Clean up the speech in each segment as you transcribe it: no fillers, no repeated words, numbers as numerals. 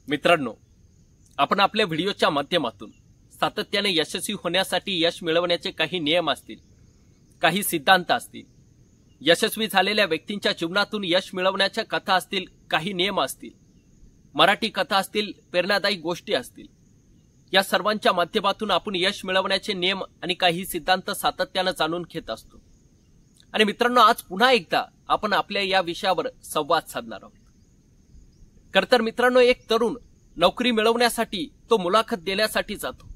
मित्रांनो, आपण आपल्या व्हिडिओच्या माध्यमातून सातत्याने यशस्वी होण्यासाठी यश मिळवण्याचे काही नियम असतील, काही सिद्धांत असतील, यशस्वी झालेल्या व्यक्तींच्या जीवनातून यश मिळवण्याच्या कथा असतील, काही नियम असतील, मराठी कथा असतील, प्रेरणादायी गोष्टी असतील, या सर्वांच्या माध्यमातून आपण यश मिळवण्याचे नियम आणि काही सिद्धांत सातत्याने जाणून घेत असतो। आणि मित्रांनो, आज पुन्हा एकदा आपण आपल्या या विषयावर संवाद साधणार आहोत। तर मित्रांनो, एक तरुण नोकरी मिळवण्यासाठी तो मुलाखत देण्यासाठी जातो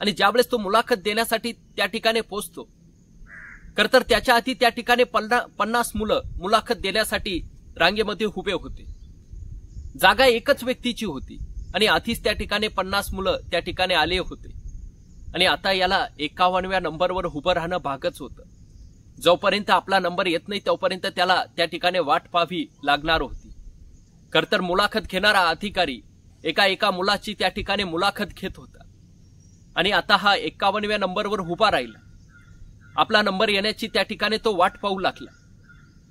आणि ज्यावेळेस तो मुलाखत देण्यासाठी त्या ठिकाणी पोहोचतो तर त्याच्या आधी त्या ठिकाणी 50 मुलं मुलाखत देण्यासाठी रांगेमध्ये उभे होते। जागा एकच व्यक्तीची होती आणि आधीच त्या ठिकाणी 50 मुलं त्या ठिकाणी आले होते आणि आता याला 51व्या नंबरवर उभं राहणं भागच होतं। जोपर्यंत आपला नंबर येत नाही तोपर्यंत त्याला त्या ठिकाणी वाट पाहावी लागणार होती। तर मुलाखत घेणारा अधिकारी एका मुलाची त्या ठिकाणी मुलाखत घेत होता आणि आता हा 51व्या नंबरवर उभा राहिला। आपला नंबर येण्याची त्या ठिकाणी तो वाट पाहू लागला।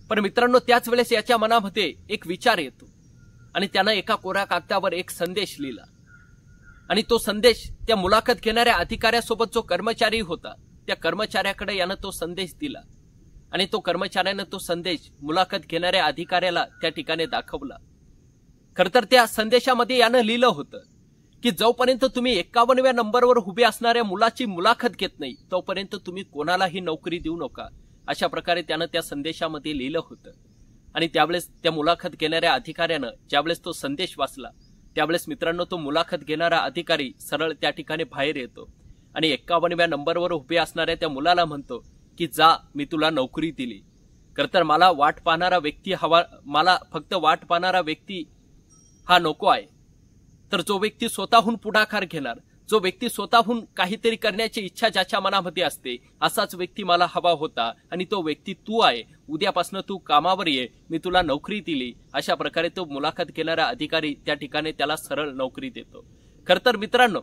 पण मित्रांनो, त्याच वेळेस याच्या मनामध्ये एक विचार येतो आणि त्यानं एका कोऱ्या कागदावर एक संदेश लिहिला आणि तो संदेश त्या मुलाखत घेणाऱ्या अधिकाऱ्यासोबत जो कर्मचारी होता त्या कर्मचाऱ्याकडे यानं तो संदेश दिला आणि तो कर्मचाऱ्यानं तो संदेश मुलाखत घेणाऱ्या अधिकाऱ्याला त्या ठिकाणी दाखवला। तर त्या संदेशामध्ये यानं लिहिलं होतं की जोपर्यंत तुम्ही 51व्या नंबरवर उभे असणाऱ्या मुलाची मुलाखत घेत नाही तोपर्यंत तुम्ही कोणालाही नोकरी देऊ नका, अशा प्रकारे त्यानं त्या संदेशामध्ये लिहिलं होतं। आणि त्यावेळेस त्या मुलाखत घेणाऱ्या अधिकाऱ्यानं ज्यावेळेस तो संदेश वाचला त्यावेळेस मित्रांनो, तो मुलाखत घेणारा अधिकारी सरळ त्या ठिकाणी बाहेर येतो आणि 51व्या नंबरवर उभे असणाऱ्या त्या मुलाला म्हणतो की जा, मी तुला नोकरी दिली, तर मला वाट पाहणारा व्यक्ती हवा, मला फक्त वाट पाहणारा व्यक्ती हा नको आहे। तर जो व्यक्ती स्वतःहून पुढाकार घेणार, जो व्यक्ती स्वतःहून काहीतरी करण्याची इच्छा ज्याच्या मनामध्ये असते, असाच व्यक्ती मला हवा होता आणि तो व्यक्ती तू आहे। उद्यापासून तू कामावर ये, मी तुला नोकरी दिली। अशा प्रकारे तो मुलाखत घेणारा अधिकारी त्या ठिकाणी त्याला सरळ नोकरी देतो। तर मित्रांनो,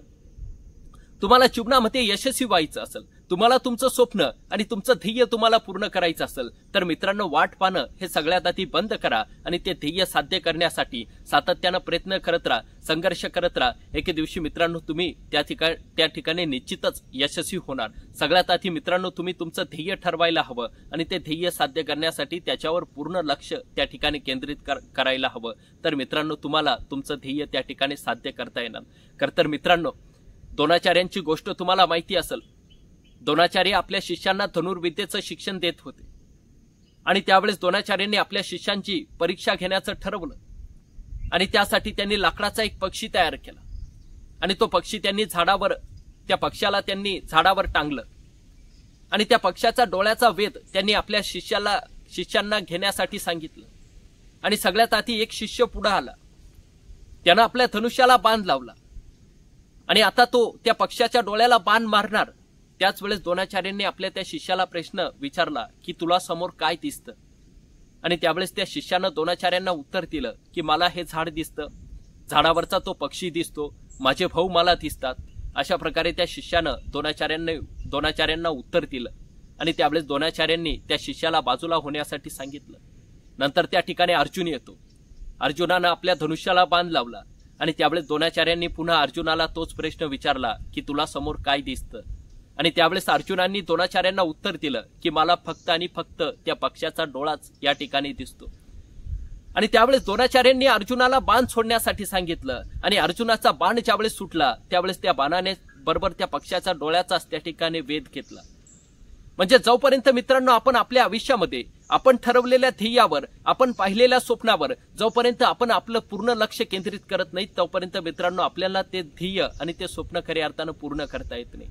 तुम्हाला जीवनामध्ये यशस्वी व्हायचं असेल, तुम्हाला तुमचं स्वप्न आणि तुमचं ध्येय तुम्हाला पूर्ण करायचं असेल तर मित्रांनो, वाट पाहणं हे सगळ्यात आधी बंद करा आणि ते ध्येय साध्य करण्यासाठी सातत्यानं प्रयत्न करत राहा, संघर्ष करत राहा। एके दिवशी मित्रांनो, तुम्ही त्या ठिकाणी निश्चितच यशस्वी होणार। सगळ्यात आधी मित्रांनो, तुम्ही तुमचं ध्येय ठरवायला हवं आणि ते ध्येय साध्य करण्यासाठी त्याच्यावर पूर्ण लक्ष त्या ठिकाणी केंद्रित करायला हवं। तर मित्रांनो, तुम्हाला तुमचं ध्येय त्या ठिकाणी साध्य करता येणार। तर मित्रांनो, द्रोणाचार्यांची गोष्ट तुम्हाला माहिती असेल। द्रोणाचार्य आपल्या शिष्यांना धनुर्विद्येचं शिक्षण देत होते आणि त्यावेळेस द्रोणाचार्यांनी आपल्या शिष्यांची परीक्षा घेण्याचं ठरवलं आणि त्यासाठी त्यांनी लाकडाचा एक पक्षी तयार केला आणि तो पक्षी त्यांनी त्या पक्षाला त्यांनी झाडावर टांगलं आणि त्या पक्षाचा डोळ्याचा वेध त्यांनी आपल्या शिष्यांना घेण्यासाठी सांगितलं आणि सगळ्यात आधी एक शिष्य पुढे आला, त्यानं आपल्या धनुष्याला बाण लावला आणि आता तो त्या पक्षाच्या डोळ्याला बाण मारणार। त्याच वेळेस द्रोणाचार्यांनी आपल्या त्या शिष्याला प्रश्न विचारला की तुला समोर काय दिसतं? आणि त्यावेळेस त्या शिष्यानं द्रोणाचार्यांना उत्तर दिलं की मला हे झाड दिसतं, झाडावरचा तो पक्षी दिसतो, माझे भाऊ मला दिसतात। अशा प्रकारे त्या शिष्यानं द्रोणाचार्यांना उत्तर दिलं आणि त्यावेळेस द्रोणाचार्यांनी त्या शिष्याला बाजूला होण्यासाठी सांगितलं। नंतर त्या ठिकाणी अर्जुन येतो, अर्जुनानं आपल्या धनुष्याला बाण लावला आणि त्यावेळेस द्रोणाचार्यांनी पुन्हा अर्जुनाला तोच प्रश्न विचारला की तुला समोर काय दिसतं? आणि त्यावेळेस अर्जुनांनी द्रोणाचार्यांना उत्तर दिलं की मला फक्त आणि फक्त त्या पक्षाचा डोळाच या ठिकाणी दिसतो। आणि त्यावेळेस द्रोणाचार्यांनी अर्जुनाला बाण सोडण्यासाठी सांगितलं आणि अर्जुनाचा बाण ज्यावेळेस सुटला त्यावेळेस त्या बाणाने बरोबर त्या पक्षाच्या डोळ्याचाच त्या ठिकाणी वेध घेतला। म्हणजे जोपर्यंत मित्रांनो आपण आपल्या आयुष्यामध्ये आपण ठरवलेल्या ध्येयावर, आपण पाहिलेल्या स्वप्नावर जोपर्यंत आपण आपलं पूर्ण लक्ष केंद्रित करत नाही तोपर्यंत मित्रांनो आपल्याला ते ध्येय आणि ते स्वप्न खऱ्या अर्थानं पूर्ण करता येत नाही।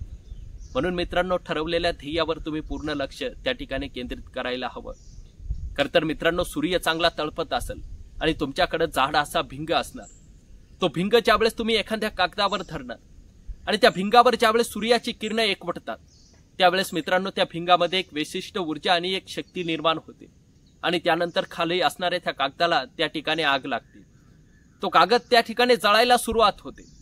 म्हणून मित्रांनो, ठरवलेल्या ध्येयावर तुम्ही पूर्ण लक्ष त्या ठिकाणी केंद्रित करायला हवं। तर मित्रांनो, सूर्य चांगला तळपत असेल आणि तुमच्याकडे जाड असा भिंग असणार, तो भिंग ज्यावेळेस तुम्ही एखाद्या कागदावर धरणार आणि त्या भिंगावर ज्यावेळेस सूर्याची किरणं एकवटतात त्यावेळेस मित्रांनो त्या भिंगामध्ये एक विशिष्ट ऊर्जा आणि एक शक्ती निर्माण होते आणि त्यानंतर खाली असणाऱ्या त्या कागदाला त्या ठिकाणी आग लागते, तो कागद त्या ठिकाणी जळायला सुरुवात होते।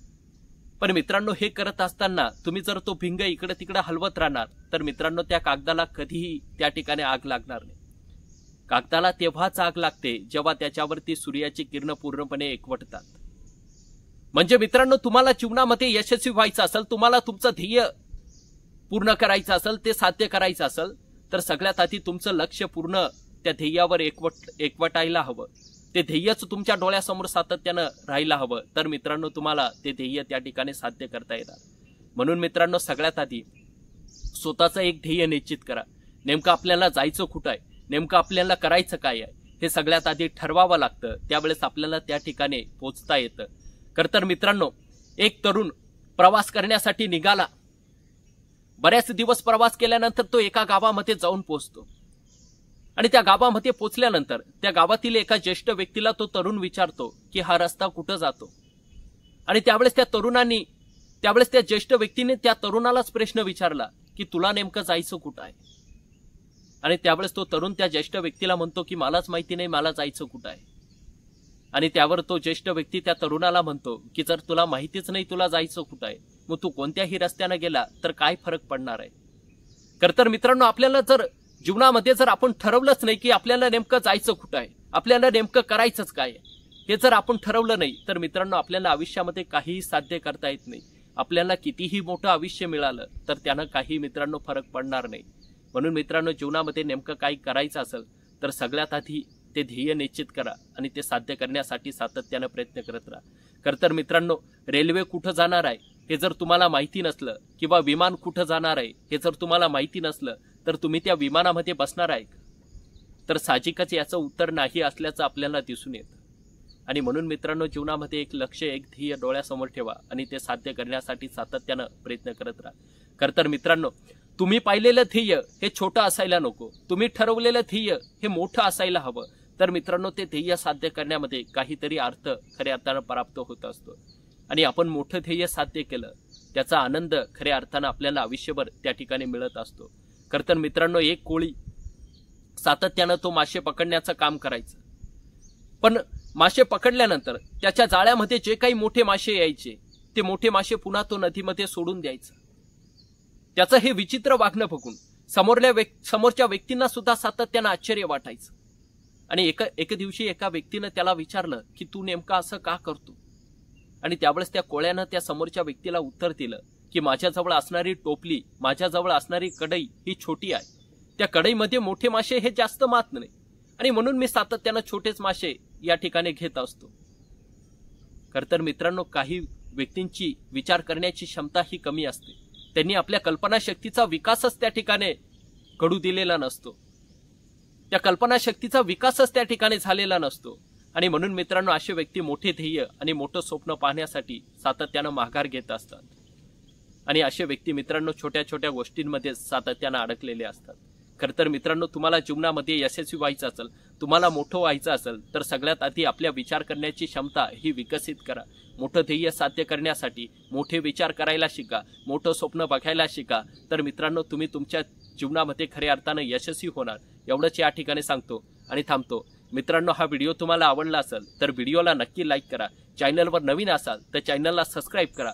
पण मित्रांनो, हे करत असताना तुम्ही जर तो भिंग इकडे तिकडे हलवत राहणार तर मित्रांनो त्या कागदाला कधीही त्या ठिकाणी आग लागणार नाही। कागदाला तेव्हाच आग लागते जेव्हा त्याच्यावरती सूर्याची किरण पूर्णपणे एकवटतात। म्हणजे मित्रांनो, तुम्हाला जीवनामध्ये यशस्वी व्हायचं असेल, तुम्हाला तुमचं ध्येय पूर्ण करायचं असेल, ते साध्य करायचं असेल, तर सगळ्यात आधी तुमचं लक्ष पूर्ण त्या ध्येयावर एकवटायला हवं. ते ध्येयच तुमच्या डोळ्यासमोर सातत्यानं राहायला हवं. तर मित्रांनो, तुम्हाला ते ध्येय त्या ठिकाणी साध्य करता येणार. म्हणून मित्रांनो, सगळ्यात आधी स्वतःचं एक ध्येय निश्चित करा. नेमकं आपल्याला जायचं कुठं आहे, नेमकं आपल्याला करायचं काय आहे, हे सगळ्यात आधी ठरवावं लागतं. त्यावेळेस आपल्याला त्या ठिकाणी पोहोचता येतं. तर मित्रांनो, एक तरुण प्रवास करण्यासाठी निघाला. बऱ्याच दिवस प्रवास केल्यानंतर तो एका गावामध्ये जाऊन पोहोचतो. आणि त्या गावामध्ये पोहोचल्यानंतर त्या गावातील एका ज्येष्ठ व्यक्तीला तो तरुण विचारतो की हा रस्ता कुठं जातो. आणि त्यावेळेस त्या ज्येष्ठ व्यक्तीने त्या तरुणालाच प्रश्न विचारला की तुला नेमकं जायचं कुठं आहे. आणि त्यावेळेस तो तरुण त्या ज्येष्ठ व्यक्तीला म्हणतो की मलाच माहिती नाही मला जायचं कुठं आहे. आणि त्यावर तो ज्येष्ठ व्यक्ती त्या तरुणाला म्हणतो की जर तुला माहितीच नाही तुला जायचं कुठं आहे, मग तू कोणत्याही रस्त्यानं गेला तर काय फरक पडणार आहे. तर मित्रांनो, आपल्याला जर जीवनामध्ये जर आपण ठरवलंच नाही की आपल्याला नेमकं जायचं कुठं आहे, आपल्याला नेमकं करायचंच काय आहे, हे जर आपण ठरवलं नाही, तर मित्रांनो, आपल्याला आयुष्यामध्ये काहीही साध्य करता येत नाही. आपल्याला कितीही मोठं आयुष्य मिळालं तर त्यानं काही मित्रांनो फरक पडणार नाही. म्हणून मित्रांनो, जीवनामध्ये नेमकं काही करायचं असेल तर सगळ्यात आधी ते ध्येय निश्चित करा आणि ते साध्य करण्यासाठी सातत्यानं प्रयत्न करत राहा. तर मित्रांनो, रेल्वे कुठं जाणार आहे हे जर तुम्हाला माहिती नसलं, किंवा विमान कुठं जाणार आहे हे जर तुम्हाला माहिती नसलं, तर तुम्ही त्या विमानामध्ये बसणार आहे तर साहजिकच याचं उत्तर नाही असल्याचं आपल्याला दिसून येतं. आणि म्हणून मित्रांनो, जीवनामध्ये एक लक्ष, एक ध्येय डोळ्यासमोर ठेवा आणि ते साध्य करण्यासाठी सातत्यानं प्रयत्न करत राहा. तर मित्रांनो, तुम्ही पाहिलेलं ध्येय हे छोटं असायला नको, तुम्ही ठरवलेलं ध्येय हे मोठं असायला हवं. तर मित्रांनो, ते ध्येय साध्य करण्यामध्ये काहीतरी अर्थ खऱ्या अर्थानं प्राप्त होत असतो. आणि आपण मोठं ध्येय साध्य केलं त्याचा आनंद खऱ्या अर्थानं आपल्याला आयुष्यभर त्या ठिकाणी मिळत असतो. तर मित्रांनो, एक कोळी सातत्यानं तो मासे पकडण्याचं काम करायचं. पण मासे पकडल्यानंतर त्याच्या जाळ्यामध्ये जे काही मोठे मासे यायचे ते मोठे मासे पुन्हा तो नदीमध्ये सोडून द्यायचं. त्याचं हे विचित्र वागणं बघून समोरच्या व्यक्तींना सुद्धा सातत्यानं आश्चर्य वाटायचं. आणि एक दिवशी एका व्यक्तीनं त्याला विचारलं की तू नेमका असं का करतो. आणि त्यावेळेस त्या कोळ्यानं त्या समोरच्या व्यक्तीला उत्तर दिलं की माझ्याजवळ असणारी टोपली, माझ्याजवळ असणारी कढई ही छोटी आहे. त्या कढईमध्ये मोठे मासे हे जास्त मात नाही आणि म्हणून मी सातत्यानं छोटेच मासे या ठिकाणी घेत असतो. तर मित्रांनो, काही व्यक्तींची विचार करण्याची क्षमता ही कमी असते. त्यांनी आपल्या कल्पनाशक्तीचा विकासच त्या ठिकाणी घडू दिलेला नसतो. त्या कल्पनाशक्तीचा विकासच त्या ठिकाणी झालेला नसतो. आणि म्हणून मित्रांनो, असे व्यक्ती मोठे ध्येय आणि मोठं स्वप्न पाहण्यासाठी सातत्यानं माघार घेत असतात. आणि असे व्यक्ती मित्रांनो, छोट्या छोट्या गोष्टींमध्ये सातत्यानं अडकलेले असतात. तर मित्रांनो, तुम्हाला जीवनामध्ये यशस्वी व्हायचं असेल, तुम्हाला मोठं व्हायचं असेल, तर सगळ्यात आधी आपल्या विचार करण्याची क्षमता ही विकसित करा. मोठं ध्येय साध्य करण्यासाठी मोठे विचार करायला शिका, मोठं स्वप्न बघायला शिका. तर मित्रांनो, तुम्ही तुमच्या जीवनामध्ये खऱ्या अर्थानं यशस्वी होणार, एवढंच या ठिकाणी सांगतो आणि थांबतो. मित्रांनो, हा व्हिडिओ तुम्हाला आवडला असेल तर व्हिडिओला नक्की लाईक करा. चॅनलवर नवीन असाल तर चॅनलला सबस्क्राईब करा.